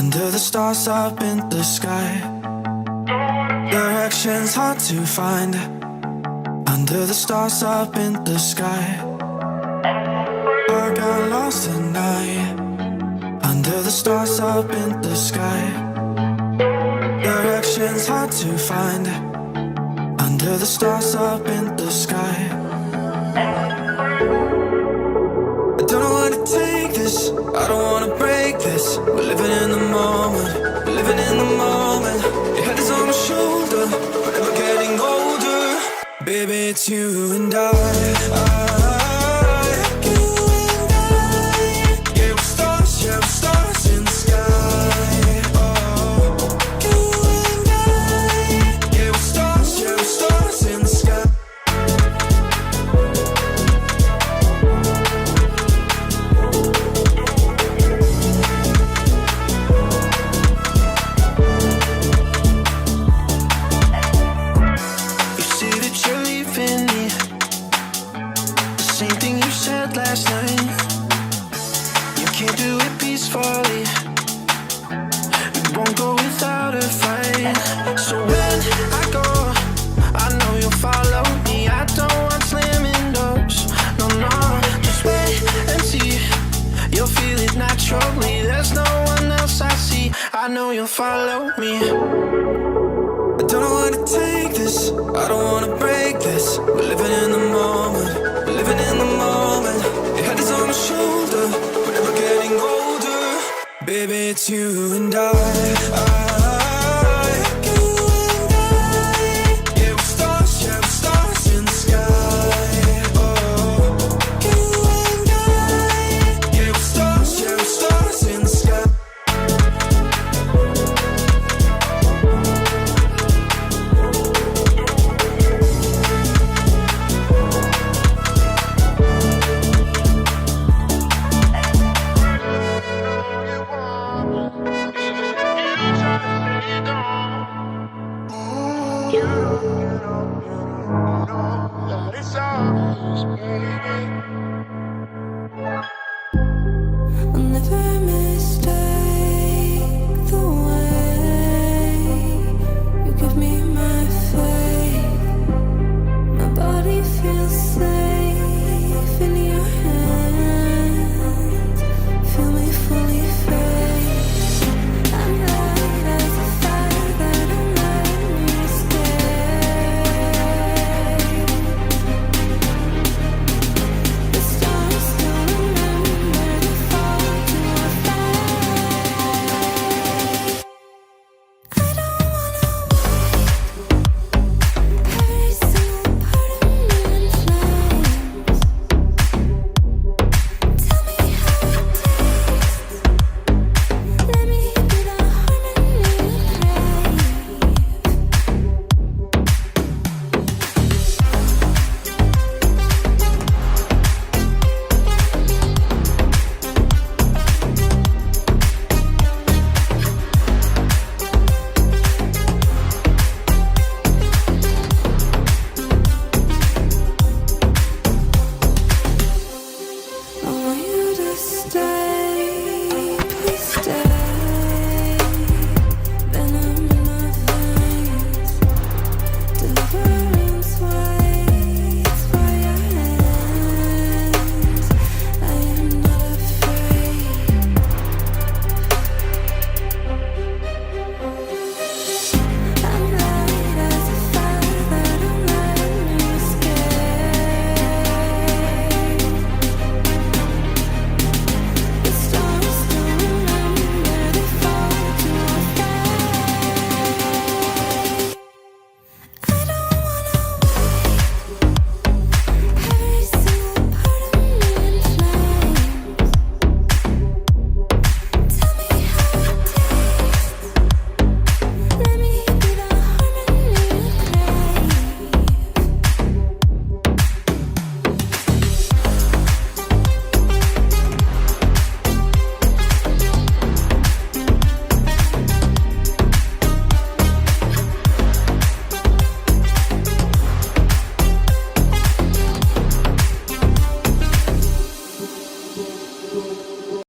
Under the stars up in the sky, directions hard to find. Under the stars up in the sky, I got lost at night. Under the stars up in the sky, directions hard to find. Under the stars up in the sky, I don't know where to take this, I don't wanna break this. We're living in the moment, we're living in the moment. Your head is on my shoulder, we're never getting older. Baby, it's you and I. You and I. Yeah, we're stars in the sky. Oh, you and I. Yeah, we're stars in the sky. Same thing you said last night. You can't do it peacefully. You won't go without a fight. So when I go, I know you'll follow me. I don't want slamming doors. No, no, just wait and see. You'll feel it naturally. There's no one else I see. I know you'll follow me. I don't know where to take this, I don't wanna break this. We're living in the moment, we're living in the moment. Your head is on my shoulder, we're never getting older. Baby, it's you and I.